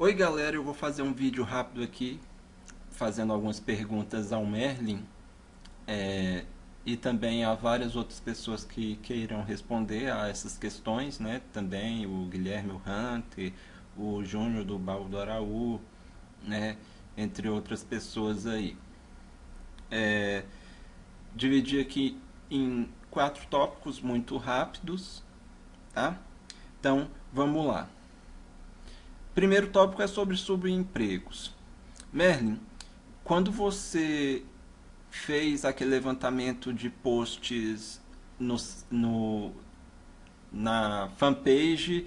Oi galera, eu vou fazer um vídeo rápido aqui, fazendo algumas perguntas ao Merlin, e também a várias outras pessoas que queiram responder a essas questões, né? Também o Guilherme o Hunter, o Júnior do Baú do Araú, né? Entre outras pessoas aí. Dividi aqui em 4 tópicos muito rápidos, tá? Então, vamos lá. Primeiro tópico é sobre subempregos. Merlin, quando você fez aquele levantamento de posts no, no- na fanpage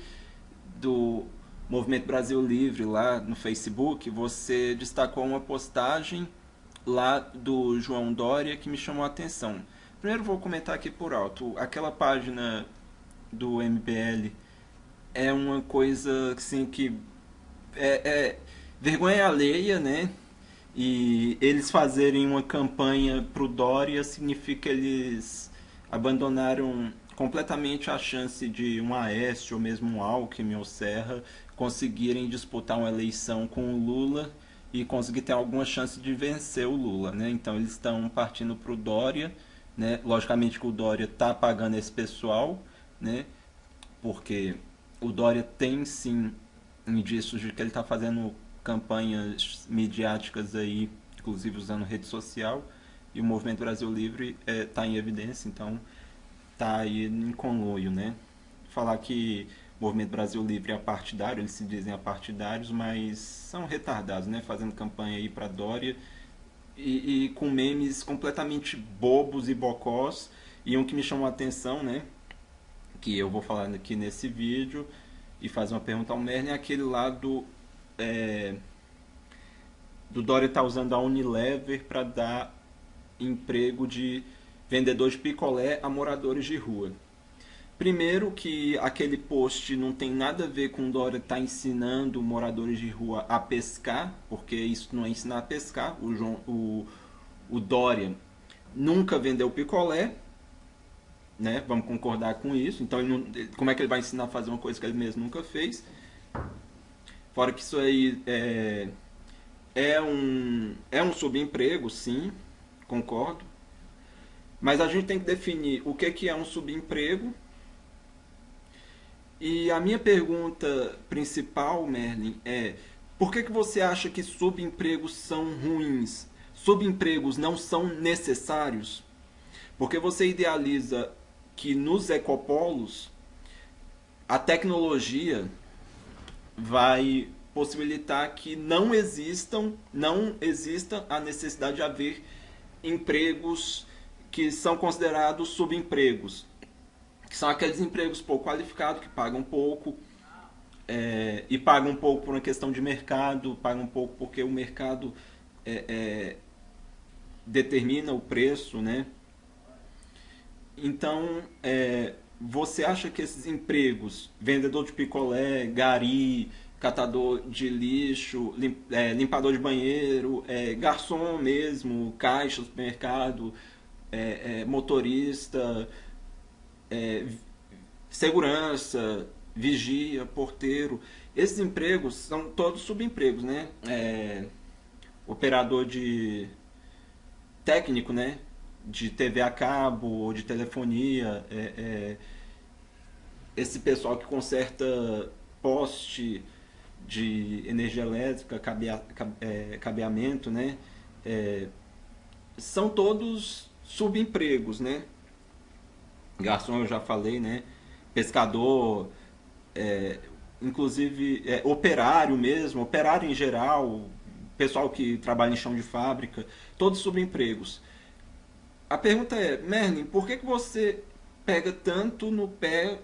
do Movimento Brasil Livre lá no Facebook, você destacou uma postagem lá do João Dória que me chamou a atenção. Primeiro vou comentar aqui por alto. Aquela página do MBL é uma coisa assim que é vergonha alheia, né? E eles fazerem uma campanha pro Dória significa eles abandonaram completamente a chance de um Aécio ou mesmo um Alckmin ou Serra conseguirem disputar uma eleição com o Lula e conseguir ter alguma chance de vencer o Lula, né? Então eles estão partindo pro Dória, né? Logicamente que o Dória tá pagando esse pessoal, né? Porque o Dória tem sim indícios de que ele está fazendo campanhas midiáticas aí, inclusive usando rede social, e o Movimento Brasil Livre está em evidência, então está aí em conluio, né? Falar que o Movimento Brasil Livre é partidário, eles se dizem apartidários, mas são retardados, né? Fazendo campanha aí para Dória e com memes completamente bobos e bocós, e um que me chamou a atenção, né? Que eu vou falar aqui nesse vídeo e fazer uma pergunta ao Merlin, é aquele lá do Dória estar usando a Unilever para dar emprego de vendedor de picolé a moradores de rua. Primeiro que aquele post não tem nada a ver com o Dória estar ensinando moradores de rua a pescar, porque isso não é ensinar a pescar. O Dória nunca vendeu picolé, né? Vamos concordar com isso. Então, como é que ele vai ensinar a fazer uma coisa que ele mesmo nunca fez? Fora que isso aí é um subemprego, sim, concordo. Mas a gente tem que definir o que é um subemprego. E a minha pergunta principal, Merlin, é: por que você acha que subempregos são ruins? Subempregos não são necessários? Porque você idealiza que nos ecopolos a tecnologia vai possibilitar que não exista a necessidade de haver empregos que são considerados subempregos, que são aqueles empregos pouco qualificados, que pagam pouco, e pagam um pouco por uma questão de mercado, pagam um pouco porque o mercado determina o preço, né? Então, você acha que esses empregos, vendedor de picolé, gari, catador de lixo, limpador de banheiro, garçom mesmo, caixa, supermercado, motorista, é, segurança, vigia, porteiro, esses empregos são todos subempregos, né? Operador de técnico, né? De TV a cabo ou de telefonia, esse pessoal que conserta poste de energia elétrica, cabeamento, né? São todos subempregos, né? Garçom eu já falei, né? Pescador, é, inclusive operário mesmo, operário em geral, pessoal que trabalha em chão de fábrica, todos subempregos. A pergunta é, Merlin, por que você pega tanto no pé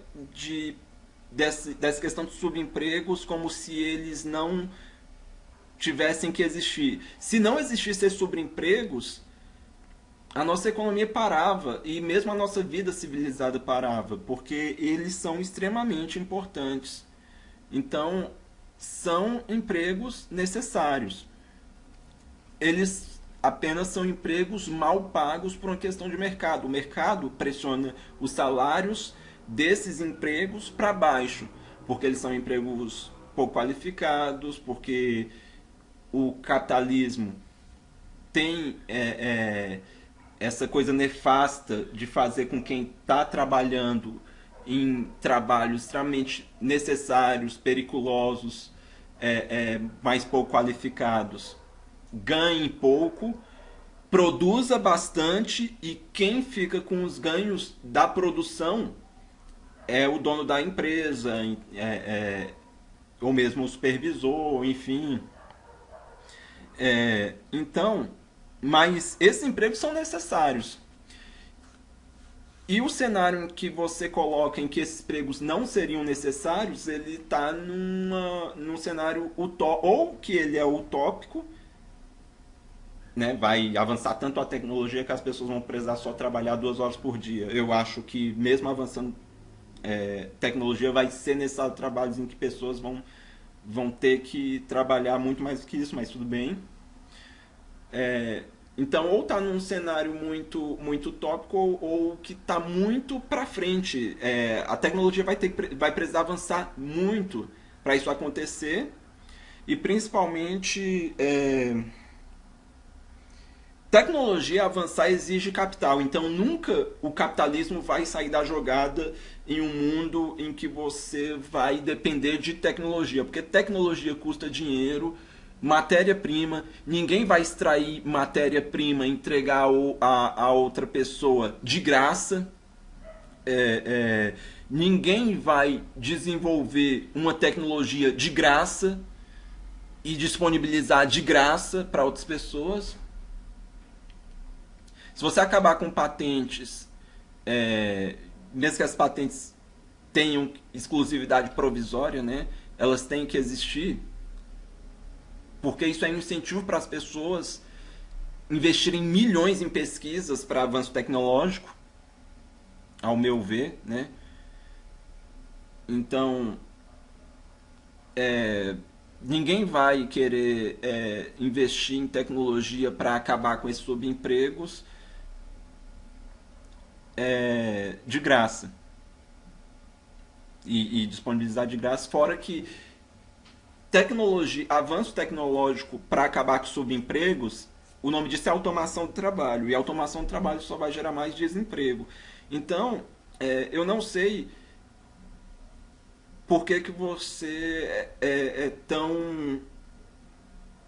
dessa questão de subempregos como se eles não tivessem que existir? Se não existissem subempregos, a nossa economia parava e mesmo a nossa vida civilizada parava, porque eles são extremamente importantes. Então, são empregos necessários. Eles apenas são empregos mal pagos por uma questão de mercado. O mercado pressiona os salários desses empregos para baixo, porque eles são empregos pouco qualificados, porque o capitalismo tem essa coisa nefasta de fazer com quem está trabalhando em trabalhos extremamente necessários, periculosos, mais pouco qualificados, ganhe pouco, produza bastante, e quem fica com os ganhos da produção é o dono da empresa, ou mesmo o supervisor, enfim. Então, mas esses empregos são necessários. E o cenário em que você coloca em que esses empregos não seriam necessários, ele está num cenário ou que ele é utópico, né? Vai avançar tanto a tecnologia que as pessoas vão precisar só trabalhar 2 horas por dia. Eu acho que mesmo avançando tecnologia, vai ser necessário trabalhos em que pessoas vão ter que trabalhar muito mais do que isso, mas tudo bem. Então, ou está num cenário muito utópico, ou que está muito para frente. A tecnologia vai precisar avançar muito para isso acontecer, e principalmente tecnologia avançar exige capital. Então, nunca o capitalismo vai sair da jogada em um mundo em que você vai depender de tecnologia, porque tecnologia custa dinheiro, matéria-prima, ninguém vai extrair matéria-prima e entregar a outra pessoa de graça. Ninguém vai desenvolver uma tecnologia de graça e disponibilizar de graça para outras pessoas. Se você acabar com patentes, mesmo que as patentes tenham exclusividade provisória, né, elas têm que existir, porque isso é um incentivo para as pessoas investirem milhões em pesquisas para avanço tecnológico, ao meu ver, né? Então, ninguém vai querer investir em tecnologia para acabar com esses subempregos de graça e disponibilizar de graça, fora que avanço tecnológico para acabar com subempregos, o nome disso é automação do trabalho, e a automação do trabalho só vai gerar mais desemprego. Então, eu não sei por que você tão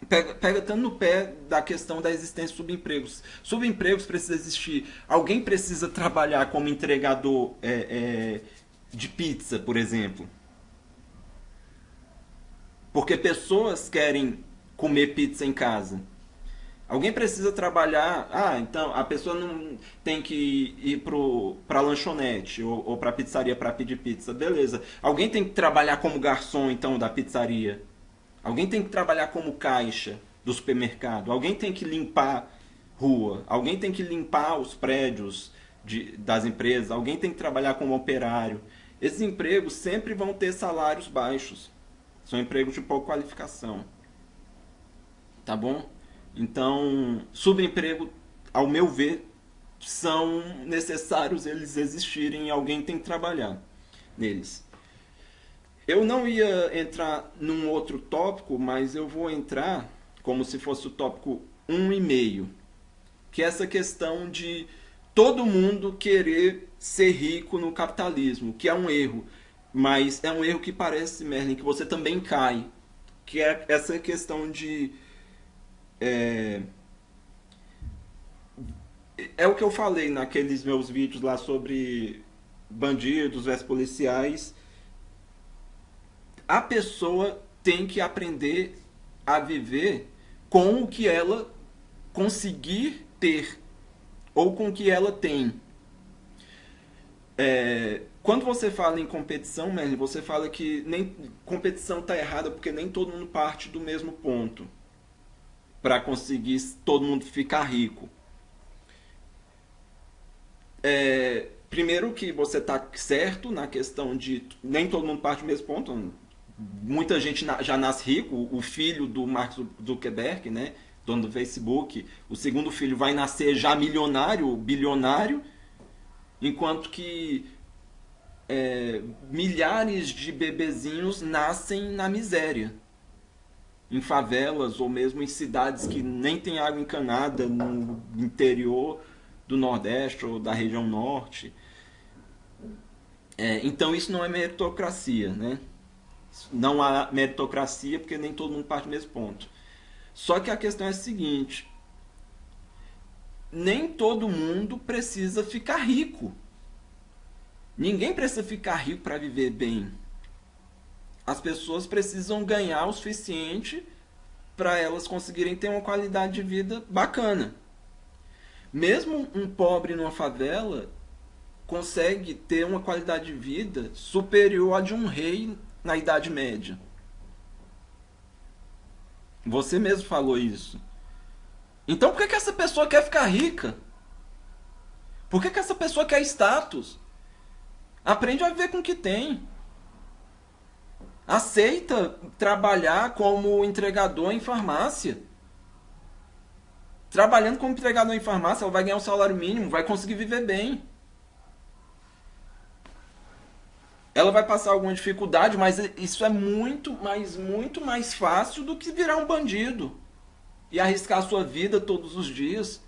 pega tanto no pé da questão da existência de subempregos. Subempregos precisa existir. Alguém precisa trabalhar como entregador de pizza, por exemplo. Porque pessoas querem comer pizza em casa. Alguém precisa trabalhar. Então a pessoa não tem que ir para a lanchonete ou para a pizzaria para pedir pizza. Beleza. Alguém tem que trabalhar como garçom, então, da pizzaria. Alguém tem que trabalhar como caixa do supermercado. Alguém tem que limpar rua. Alguém tem que limpar os prédios das empresas. Alguém tem que trabalhar como operário. Esses empregos sempre vão ter salários baixos. São empregos de pouca qualificação. Tá bom? Então, subemprego, ao meu ver, são necessários eles existirem, e alguém tem que trabalhar neles. Eu não ia entrar num outro tópico, mas eu vou entrar como se fosse o tópico 1,5, que é essa questão de todo mundo querer ser rico no capitalismo, que é um erro. Mas é um erro que parece, Merlin, que você também cai. Que é essa questão de... É o que eu falei naqueles meus vídeos lá sobre bandidos versus policiais. A pessoa tem que aprender a viver com o que ela conseguir ter, ou com o que ela tem. Quando você fala em competição, Merlin, você fala que nem competição está errada porque nem todo mundo parte do mesmo ponto para conseguir todo mundo ficar rico. Primeiro que você está certo na questão de nem todo mundo parte do mesmo ponto. Muita gente já nasce rico. O filho do Mark Zuckerberg, né, dono do Facebook, o segundo filho vai nascer já milionário, bilionário, enquanto que milhares de bebezinhos nascem na miséria. Em favelas ou mesmo em cidades que nem tem água encanada no interior do Nordeste ou da região Norte. Então isso não é meritocracia, né? Não há meritocracia porque nem todo mundo parte do mesmo ponto. Só que a questão é a seguinte: nem todo mundo precisa ficar rico. Ninguém precisa ficar rico para viver bem. As pessoas precisam ganhar o suficiente para elas conseguirem ter uma qualidade de vida bacana. Mesmo um pobre numa favela consegue ter uma qualidade de vida superior à de um rei na Idade Média. Você mesmo falou isso. Então por que essa pessoa quer ficar rica? Por que essa pessoa quer status? Aprende a viver com o que tem. Aceita trabalhar como entregador em farmácia. Trabalhando como entregador em farmácia, ela vai ganhar um salário mínimo, vai conseguir viver bem. Ela vai passar alguma dificuldade, mas isso é muito mais fácil do que virar um bandido e arriscar a sua vida todos os dias.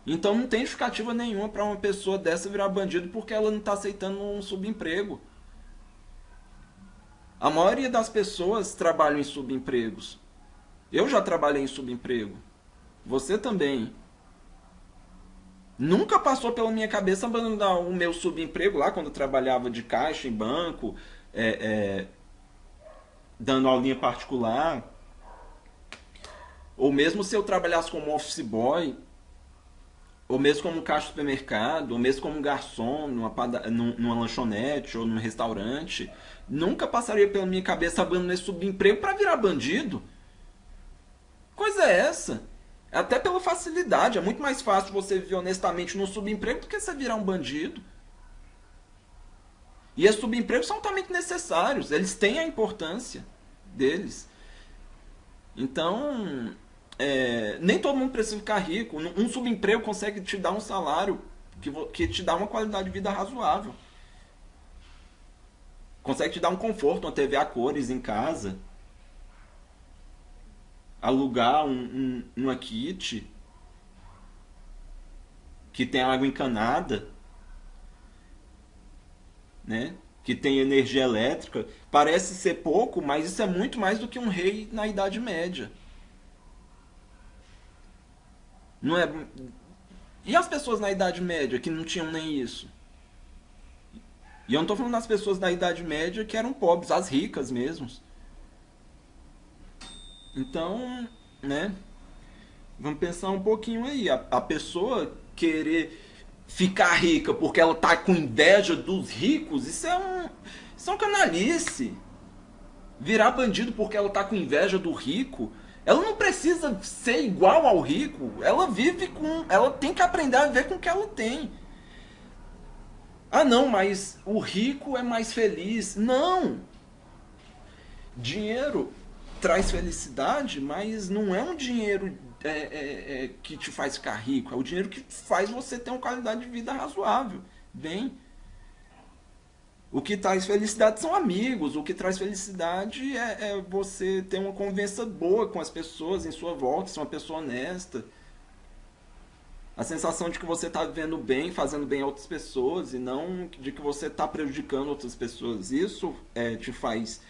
Então não tem justificativa nenhuma para uma pessoa dessa virar bandido porque ela não está aceitando um subemprego. A maioria das pessoas trabalham em subempregos. Eu já trabalhei em subemprego. Você também. Nunca passou pela minha cabeça abandonar o meu subemprego lá quando eu trabalhava de caixa em banco, dando aulinha particular. Ou mesmo se eu trabalhasse como office boy, ou mesmo como caixa de supermercado, ou mesmo como garçom numa lanchonete ou num restaurante. Nunca passaria pela minha cabeça abandonar esse subemprego para virar bandido. Coisa é essa? Até pela facilidade. É muito mais fácil você viver honestamente num subemprego do que você virar um bandido. E esses subempregos são altamente necessários. Eles têm a importância deles. Então, nem todo mundo precisa ficar rico. Um subemprego consegue te dar um salário que te dá uma qualidade de vida razoável. Consegue te dar um conforto, uma TV a cores em casa. Alugar uma kit que tem água encanada, né? Que tem energia elétrica. Parece ser pouco, mas isso é muito mais do que um rei na Idade Média. Não é? E as pessoas na Idade Média que não tinham nem isso? E eu não estou falando das pessoas da Idade Média que eram pobres, as ricas mesmo. Então, né? Vamos pensar um pouquinho aí. A pessoa querer ficar rica porque ela tá com inveja dos ricos, isso é um canalice. Virar bandido porque ela tá com inveja do rico, ela não precisa ser igual ao rico. Ela tem que aprender a viver com o que ela tem. Ah, não, mas o rico é mais feliz. Não! Dinheiro traz felicidade, mas não é um dinheiro que te faz ficar rico. É o dinheiro que faz você ter uma qualidade de vida razoável. Bem, o que traz felicidade são amigos. O que traz felicidade é você ter uma convivência boa com as pessoas em sua volta, ser uma pessoa honesta. A sensação de que você está vivendo bem, fazendo bem a outras pessoas e não de que você está prejudicando outras pessoas. Isso te faz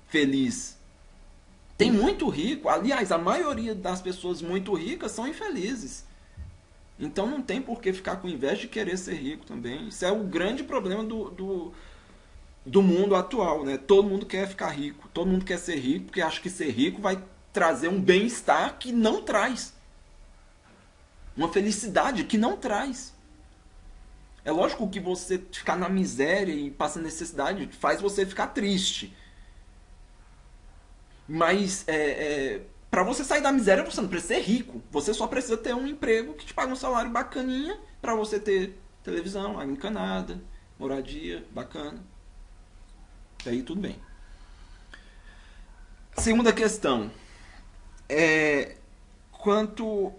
feliz. Tem muito rico, aliás, a maioria das pessoas muito ricas são infelizes. Então não tem por que ficar com inveja de querer ser rico também. Isso é o grande problema do mundo atual, né? Todo mundo quer ficar rico, todo mundo quer ser rico porque acha que ser rico vai trazer um bem-estar que não traz. Uma felicidade que não traz. É lógico que você ficar na miséria e passar necessidade faz você ficar triste. Mas para você sair da miséria você não precisa ser rico. Você só precisa ter um emprego que te paga um salário bacaninha para você ter televisão, água encanada, moradia bacana. E aí tudo bem. Segunda questão. Quanto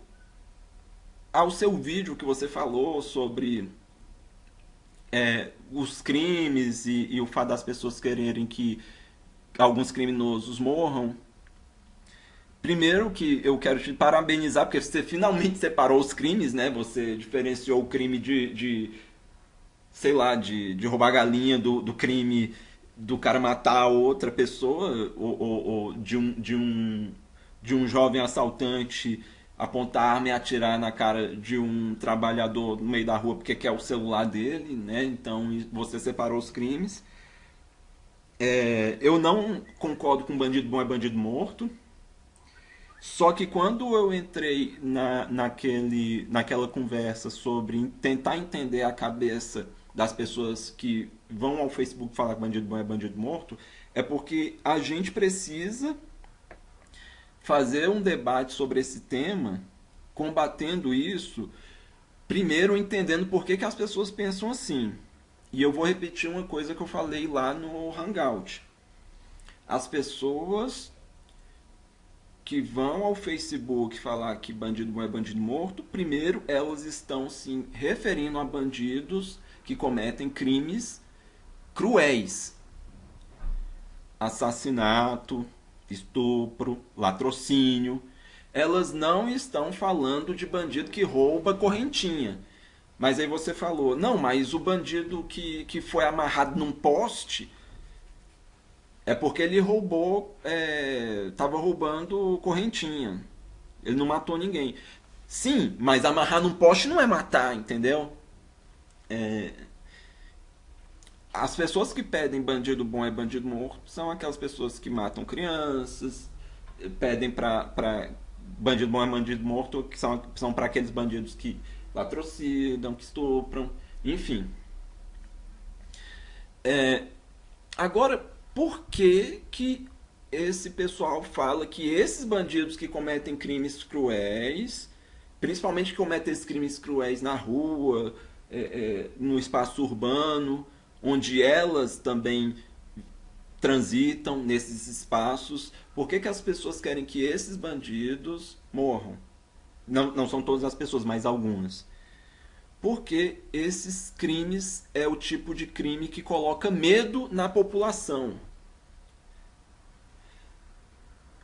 ao seu vídeo que você falou sobre os crimes e o fato das pessoas quererem que alguns criminosos morram. Primeiro que eu quero te parabenizar, porque você finalmente separou os crimes, né? Você diferenciou o crime sei lá, de roubar galinha do crime do cara matar outra pessoa, ou de um jovem assaltante apontar a arma e atirar na cara de um trabalhador no meio da rua porque quer o celular dele, né? Então você separou os crimes. Eu não concordo com bandido bom é bandido morto. Só que quando eu entrei naquela conversa sobre tentar entender a cabeça das pessoas que vão ao Facebook falar que bandido bom é bandido morto, é porque a gente precisa fazer um debate sobre esse tema, combatendo isso, primeiro entendendo por que as pessoas pensam assim. E eu vou repetir uma coisa que eu falei lá no Hangout. As pessoas que vão ao Facebook falar que bandido bom é bandido morto, primeiro elas estão se referindo a bandidos que cometem crimes cruéis. Assassinato, estupro, latrocínio. Elas não estão falando de bandido que rouba correntinha. Mas aí você falou, não, mas o bandido que foi amarrado num poste é porque ele roubou, tava roubando correntinha. Ele não matou ninguém. Sim, mas amarrar num poste não é matar, entendeu? As pessoas que pedem bandido bom é bandido morto são aquelas pessoas que matam crianças, pedem pra bandido bom é bandido morto, que são para aqueles bandidos que latrocinam, que estupram, enfim. Agora, por que esse pessoal fala que esses bandidos que cometem crimes cruéis, principalmente que cometem esses crimes cruéis na rua, no espaço urbano, onde elas também transitam nesses espaços, por que as pessoas querem que esses bandidos morram? Não são todas as pessoas, mas algumas. Porque esses crimes é o tipo de crime que coloca medo na população.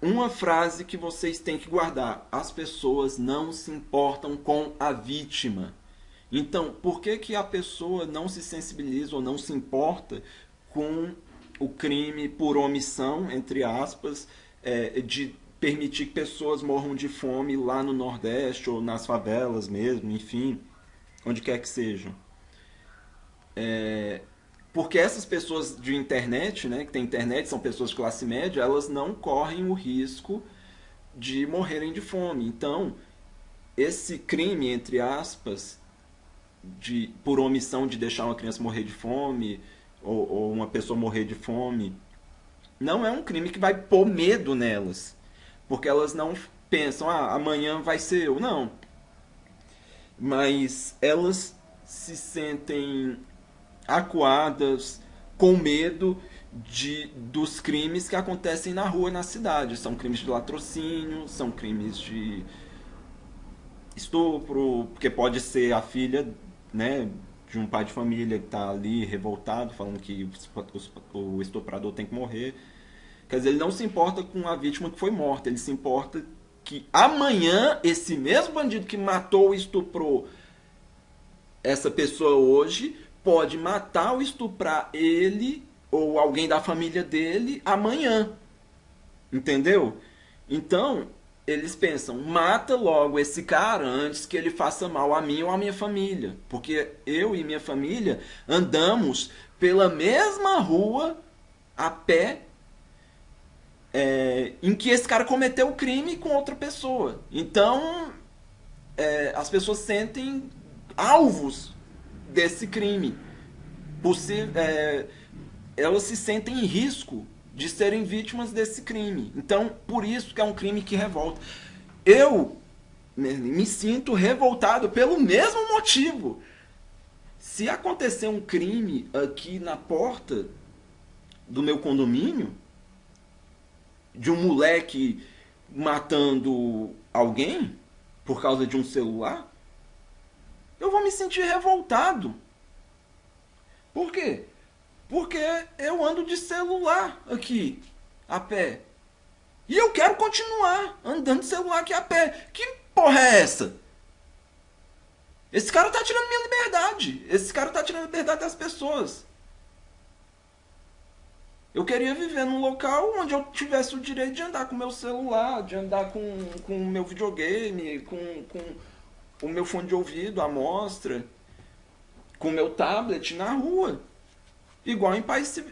Uma frase que vocês têm que guardar: as pessoas não se importam com a vítima. Então, por que a pessoa não se sensibiliza ou não se importa com o crime por omissão, entre aspas, de permitir que pessoas morram de fome lá no Nordeste ou nas favelas mesmo, enfim, onde quer que sejam? Porque essas pessoas de internet, né, que tem internet, são pessoas de classe média, elas não correm o risco de morrerem de fome. Então, esse crime, entre aspas, por omissão de deixar uma criança morrer de fome ou uma pessoa morrer de fome, não é um crime que vai pôr medo nelas. Porque elas não pensam, amanhã vai ser eu. Não. Mas elas se sentem acuadas, com medo dos crimes que acontecem na rua, na cidade. São crimes de latrocínio, são crimes de estupro, porque pode ser a filha, né, de um pai de família que está ali revoltado, falando que o estuprador tem que morrer. Quer dizer, ele não se importa com a vítima que foi morta, ele se importa que amanhã esse mesmo bandido que matou ou estuprou essa pessoa hoje pode matar ou estuprar ele ou alguém da família dele amanhã. Entendeu? Então, eles pensam, mata logo esse cara antes que ele faça mal a mim ou a minha família. Porque eu e minha família andamos pela mesma rua a pé em que esse cara cometeu o crime com outra pessoa. Então, as pessoas sentem alvos desse crime. Elas se sentem em risco de serem vítimas desse crime. Então, por isso que é um crime que revolta. Eu me sinto revoltado pelo mesmo motivo. Se acontecer um crime aqui na porta do meu condomínio, de um moleque matando alguém por causa de um celular, eu vou me sentir revoltado. Por quê? Porque eu ando de celular aqui, a pé. E eu quero continuar andando de celular aqui a pé. Que porra é essa? Esse cara tá tirando minha liberdade. Esse cara tá tirando a liberdade das pessoas. Eu queria viver num local onde eu tivesse o direito de andar com o meu celular, de andar com o meu videogame, com o meu fone de ouvido, a mostra, com o meu tablet na rua. Igual em países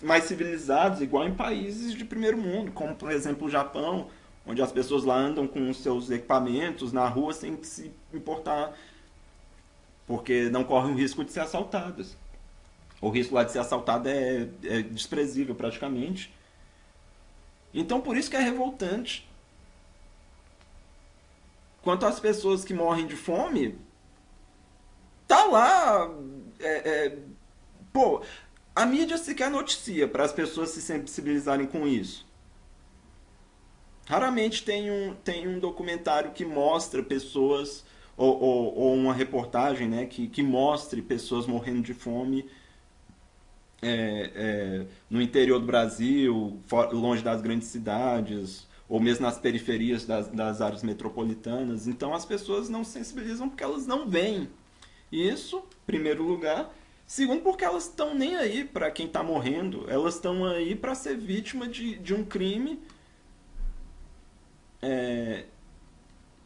mais civilizados, igual em países de primeiro mundo, como por exemplo o Japão, onde as pessoas lá andam com os seus equipamentos na rua sem se importar, porque não correm o risco de ser assaltadas. O risco lá de ser assaltado é desprezível praticamente. Então por isso que é revoltante. Quanto às pessoas que morrem de fome, tá lá. Pô, a mídia sequer noticia para as pessoas se sensibilizarem com isso. Raramente tem um documentário que mostra pessoas, ou uma reportagem, né, que mostre pessoas morrendo de fome no interior do Brasil, longe das grandes cidades, ou mesmo nas periferias das áreas metropolitanas. Então as pessoas não se sensibilizam porque elas não veem isso, em primeiro lugar. Segundo, porque elas estão nem aí para quem está morrendo. Elas estão aí para ser vítima de um crime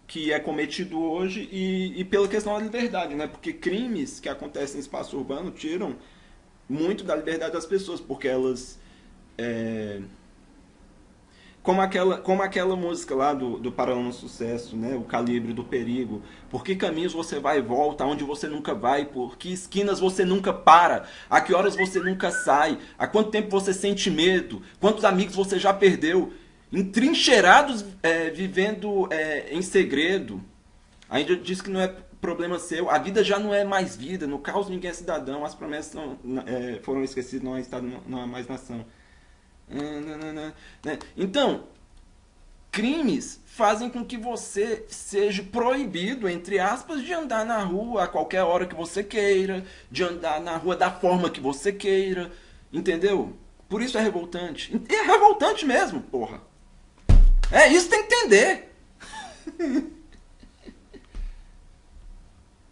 que é cometido hoje e pela questão da liberdade, né? Porque crimes que acontecem em espaço urbano tiram muito da liberdade das pessoas, porque elas como aquela música lá do Paralelo no Sucesso, né? O Calibre do Perigo. Por que caminhos você vai e volta, aonde você nunca vai? Por que esquinas você nunca para? A que horas você nunca sai? Há quanto tempo você sente medo? Quantos amigos você já perdeu? Entrincheirados, vivendo em segredo. Ainda diz que não é problema seu. A vida já não é mais vida. No caos ninguém é cidadão. As promessas foram esquecidas, não há Estado, não há mais nação. Então, crimes fazem com que você seja proibido, entre aspas, de andar na rua a qualquer hora que você queira, de andar na rua da forma que você queira, entendeu? Por isso é revoltante. E é revoltante mesmo, porra. É isso, tem que entender.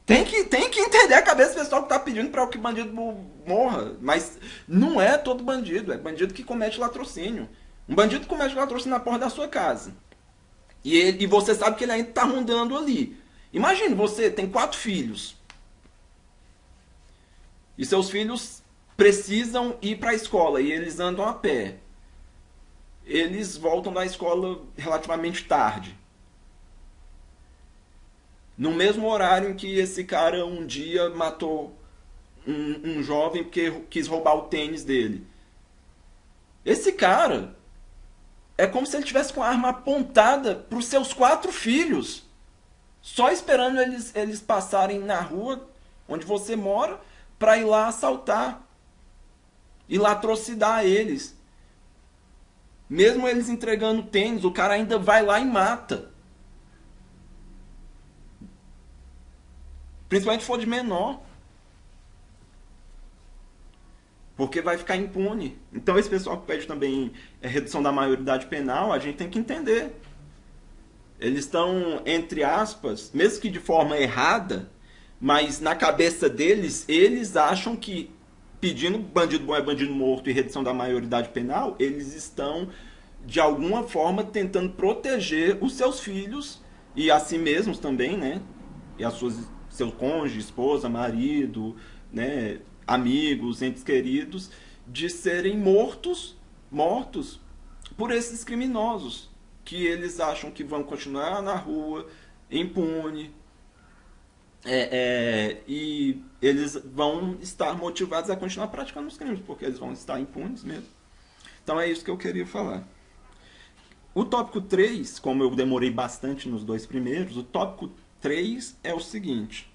Tem que entender a cabeça do pessoal que tá pedindo para que o bandido morra. Mas não é todo bandido. É bandido que comete latrocínio. Um bandido comete latrocínio na porta da sua casa. E você sabe que ele ainda tá rondando ali. Imagine, você tem 4 filhos. E seus filhos precisam ir para a escola. E eles andam a pé. Eles voltam da escola relativamente tarde. No mesmo horário em que esse cara um dia matou um jovem porque quis roubar o tênis dele. Esse cara é como se ele tivesse com a arma apontada para os seus 4 filhos, só esperando eles passarem na rua onde você mora para ir lá assaltar e latrocidar eles. Mesmo eles entregando tênis, o cara ainda vai lá e mata. Principalmente se for de menor. Porque vai ficar impune. Então esse pessoal que pede também redução da maioridade penal, a gente tem que entender. Eles estão, entre aspas, mesmo que de forma errada, mas na cabeça deles, eles acham que pedindo bandido bom é bandido morto e redução da maioridade penal, eles estão, de alguma forma, tentando proteger os seus filhos e a si mesmos também, né? E as seu cônjuge, esposa, marido, né? Amigos, entes queridos, de serem mortos por esses criminosos que eles acham que vão continuar na rua, impune, e eles vão estar motivados a continuar praticando os crimes, porque eles vão estar impunes mesmo. Então é isso que eu queria falar. O tópico 3, como eu demorei bastante nos 2 primeiros, o tópico 3 é o seguinte.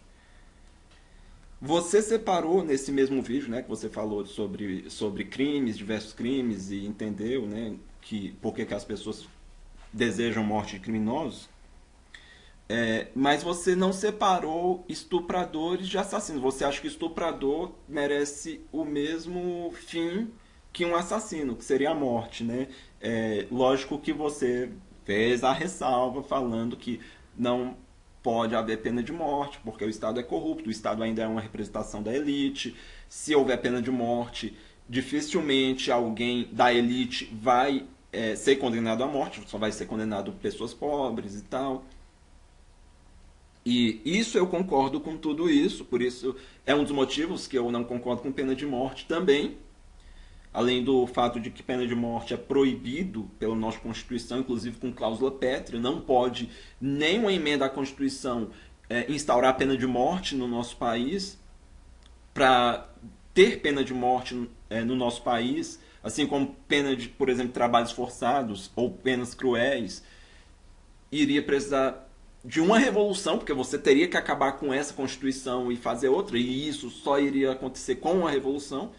Você separou nesse mesmo vídeo, né, que você falou sobre crimes, diversos crimes, e entendeu, né, por que as pessoas desejam morte de criminosos. Mas você não separou estupradores de assassinos. Você acha que estuprador merece o mesmo fim que um assassino, que seria a morte, né? Lógico que você fez a ressalva falando que não pode haver pena de morte, porque o Estado é corrupto, o Estado ainda é uma representação da elite. Se houver pena de morte, dificilmente alguém da elite vai ser condenado à morte, só vai ser condenado pessoas pobres e tal. E isso eu concordo com tudo isso, por isso é um dos motivos que eu não concordo com pena de morte também, além do fato de que pena de morte é proibido pela nossa Constituição, inclusive com cláusula pétrea, não pode nenhuma emenda à Constituição instaurar pena de morte no nosso país. Para ter pena de morte no nosso país, assim como pena de, por exemplo, trabalhos forçados ou penas cruéis, iria precisar de uma revolução, porque você teria que acabar com essa Constituição e fazer outra, e isso só iria acontecer com uma revolução.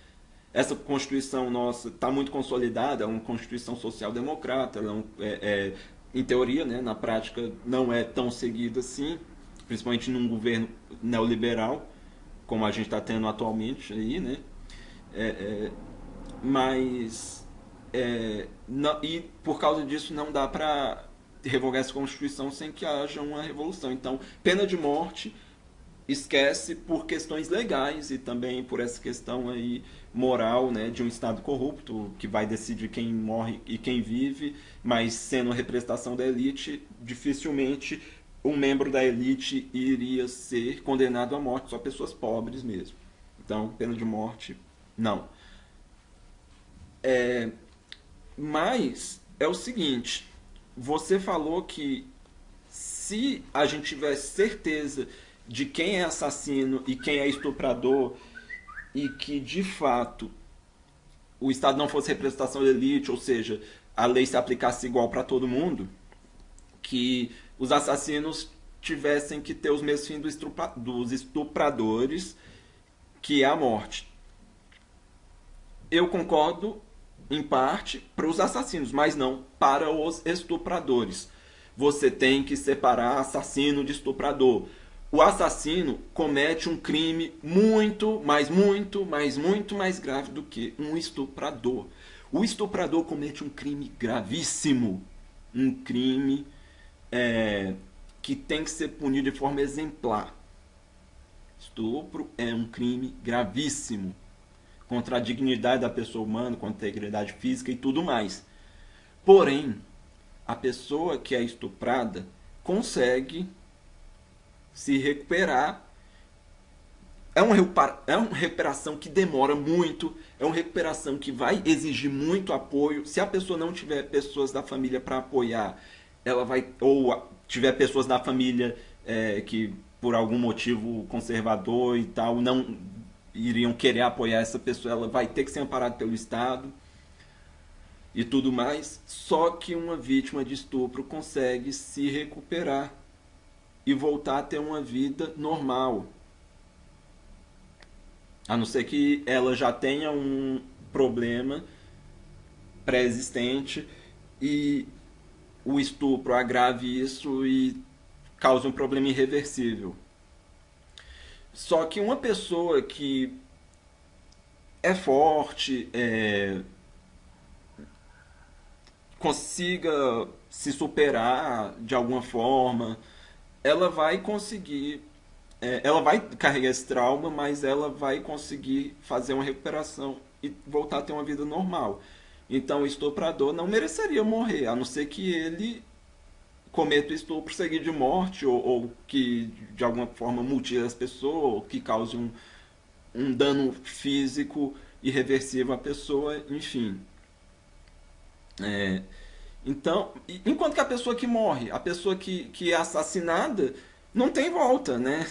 Essa Constituição nossa está muito consolidada, é uma Constituição social-democrata, em teoria, né, na prática não é tão seguida assim, principalmente num governo neoliberal, como a gente está tendo atualmente aí, né? Mas não, e por causa disso não dá para revogar essa Constituição sem que haja uma revolução. Então, pena de morte esquece por questões legais e também por essa questão aí moral, né, de um Estado corrupto que vai decidir quem morre e quem vive, mas sendo a representação da elite, dificilmente um membro da elite iria ser condenado à morte, só pessoas pobres mesmo. Então, pena de morte, não. Mas é o seguinte, você falou que se a gente tivesse certeza de quem é assassino e quem é estuprador e que de fato o Estado não fosse representação da elite, ou seja, a lei se aplicasse igual para todo mundo, que os assassinos tivessem que ter os mesmos fins dos estupradores, que é a morte. Eu concordo em parte para os assassinos, mas não para os estupradores. Você tem que separar assassino de estuprador. O assassino comete um crime muito, mas muito, mas muito mais grave do que um estuprador. O estuprador comete um crime gravíssimo, um crime que tem que ser punido de forma exemplar. Estupro é um crime gravíssimo contra a dignidade da pessoa humana, contra a integridade física e tudo mais. Porém, a pessoa que é estuprada consegue se recuperar. É uma recuperação que demora muito, é uma recuperação que vai exigir muito apoio. Se a pessoa não tiver pessoas da família para apoiar, ela vai, ou tiver pessoas da família que por algum motivo conservador e tal não iriam querer apoiar essa pessoa, ela vai ter que ser amparada pelo Estado e tudo mais. Só que uma vítima de estupro consegue se recuperar e voltar a ter uma vida normal. A não ser que ela já tenha um problema pré-existente e o estupro agrave isso e cause um problema irreversível. Só que uma pessoa que é forte, consiga se superar de alguma forma, ela vai conseguir. Ela vai carregar esse trauma, mas ela vai conseguir fazer uma recuperação e voltar a ter uma vida normal. Então o estuprador não mereceria morrer, a não ser que ele cometa o estupro seguido de morte, ou que de alguma forma mutile as pessoas, ou que cause um dano físico irreversível à pessoa, enfim. Então, enquanto que a pessoa que morre, a pessoa que é assassinada, não tem volta, né?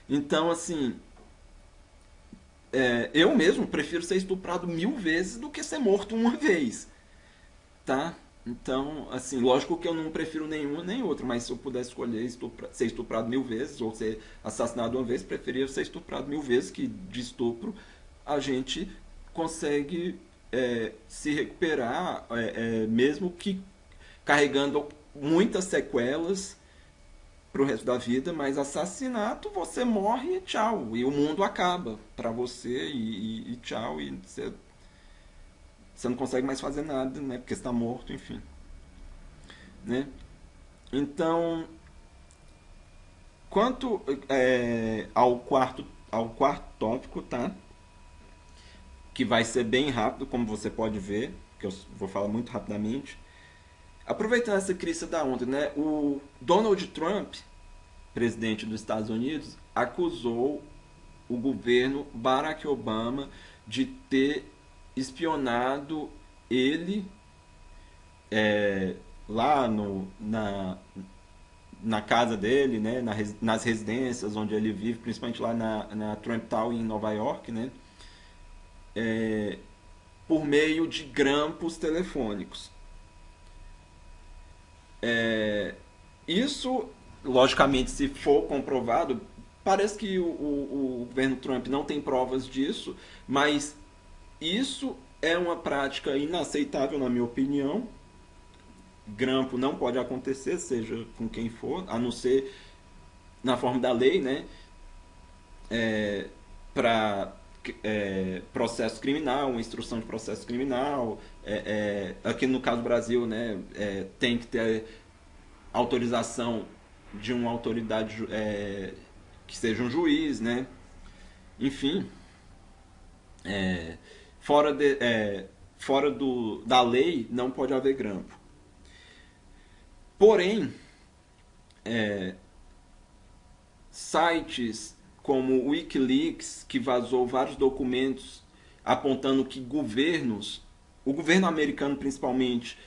Então, assim, eu mesmo prefiro ser estuprado 1000 vezes do que ser morto uma vez, tá? Então, assim, lógico que eu não prefiro nenhuma nem outra, mas se eu pudesse escolher ser estuprado 1000 vezes ou ser assassinado uma vez, preferia ser estuprado 1000 vezes, que de estupro a gente consegue se recuperar, mesmo que carregando muitas sequelas, pro resto da vida, mas assassinato você morre e tchau. E o mundo acaba pra você e tchau. E você não consegue mais fazer nada, né? Porque você tá morto, enfim. Né? Então, quanto ao quarto tópico, tá? Que vai ser bem rápido, como você pode ver, que eu vou falar muito rapidamente. Aproveitando essa crise da onda, né? O Donald Trump, presidente dos Estados Unidos, acusou o governo Barack Obama de ter espionado ele lá na casa dele, né, nas residências onde ele vive, principalmente lá na Trump Tower em Nova York, né, por meio de grampos telefônicos. Isso, logicamente, se for comprovado, parece que o governo Trump não tem provas disso, mas isso é uma prática inaceitável, na minha opinião. Grampo não pode acontecer, seja com quem for, a não ser na forma da lei, né? Para processo criminal, uma instrução de processo criminal. Aqui no caso do Brasil, né? Tem que ter autorização de uma autoridade que seja um juiz, né? Enfim, fora da lei não pode haver grampo. Porém, sites como o Wikileaks, que vazou vários documentos apontando que o governo americano principalmente,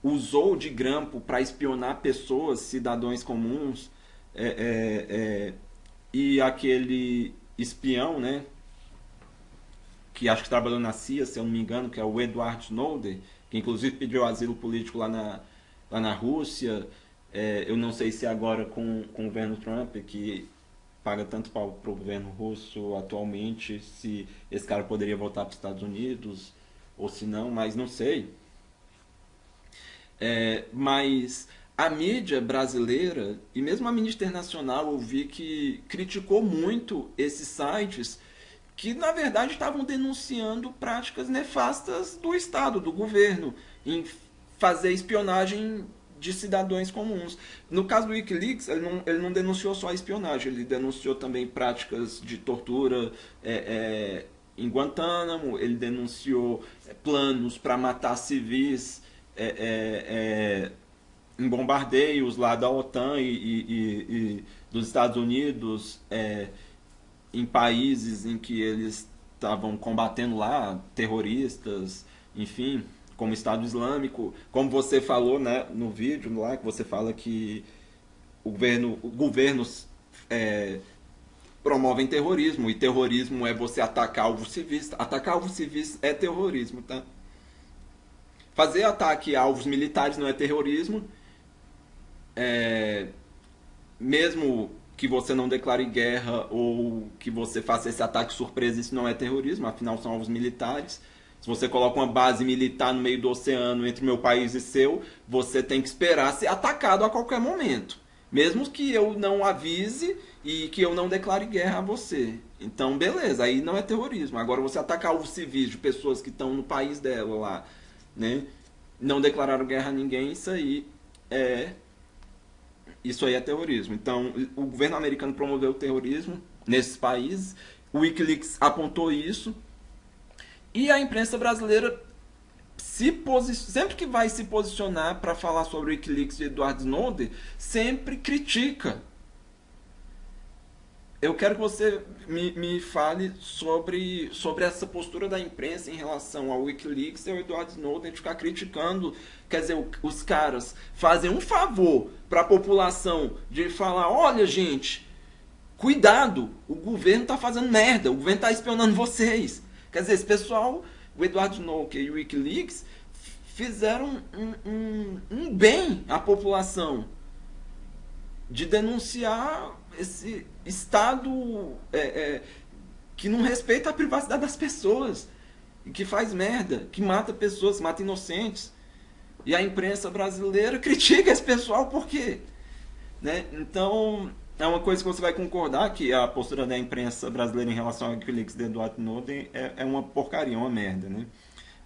usou de grampo para espionar pessoas, cidadãos comuns, e aquele espião, né, que acho que trabalhou na CIA, se eu não me engano, que é o Edward Snowden, que inclusive pediu asilo político lá na Rússia. Eu não sei se agora com o governo Trump, que paga tanto para o governo russo atualmente, se esse cara poderia voltar para os Estados Unidos ou se não, mas não sei. Mas a mídia brasileira e mesmo a mídia internacional, eu vi que criticou muito esses sites que na verdade estavam denunciando práticas nefastas do Estado, do governo, em fazer espionagem de cidadãos comuns. No caso do Wikileaks, ele não denunciou só a espionagem, ele denunciou também práticas de tortura em Guantánamo, ele denunciou planos para matar civis em bombardeios lá da OTAN e dos Estados Unidos, em países em que eles estavam combatendo lá terroristas, enfim, como o Estado Islâmico. Como você falou, né, no vídeo lá, que você fala que governos promovem terrorismo, e terrorismo é você atacar alvos civis. Atacar alvos civis é terrorismo, tá? Fazer ataque a alvos militares não é terrorismo. Mesmo que você não declare guerra ou que você faça esse ataque surpresa, isso não é terrorismo, afinal são alvos militares. Se você coloca uma base militar no meio do oceano entre meu país e seu, você tem que esperar ser atacado a qualquer momento. Mesmo que eu não avise e que eu não declare guerra a você. Então, beleza, aí não é terrorismo. Agora, você atacar alvos civis de pessoas que estão no país dela lá, né? Não declararam guerra a ninguém, isso aí é terrorismo. Então, o governo americano promoveu o terrorismo nesses países. O Wikileaks apontou isso. E a imprensa brasileira, sempre que vai se posicionar para falar sobre o Wikileaks de Edward Snowden, sempre critica. Eu quero que você me fale sobre essa postura da imprensa em relação ao Wikileaks e ao Edward Snowden, de ficar criticando. Quer dizer, os caras fazem um favor para a população de falar: olha, gente, cuidado, o governo está fazendo merda, o governo está espionando vocês. Quer dizer, esse pessoal, o Edward Snowden e o Wikileaks, fizeram um bem à população de denunciar esse Estado que não respeita a privacidade das pessoas, que faz merda, que mata pessoas, mata inocentes. E a imprensa brasileira critica esse pessoal por quê? né? Então, é uma coisa que você vai concordar que a postura da imprensa brasileira em relação ao Wikileaks de Edward Snowden é uma porcaria, uma merda, né?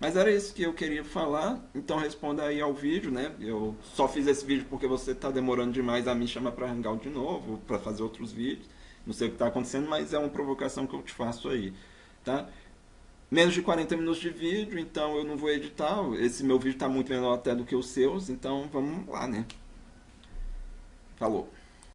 Mas era isso que eu queria falar, então responda aí ao vídeo, né? Eu só fiz esse vídeo porque você está demorando demais a me chamar para Hangout de novo, para fazer outros vídeos. Não sei o que está acontecendo, mas é uma provocação que eu te faço aí, tá? Menos de 40 minutos de vídeo, então eu não vou editar. Esse meu vídeo está muito menor até do que os seus, então vamos lá, né? Falou.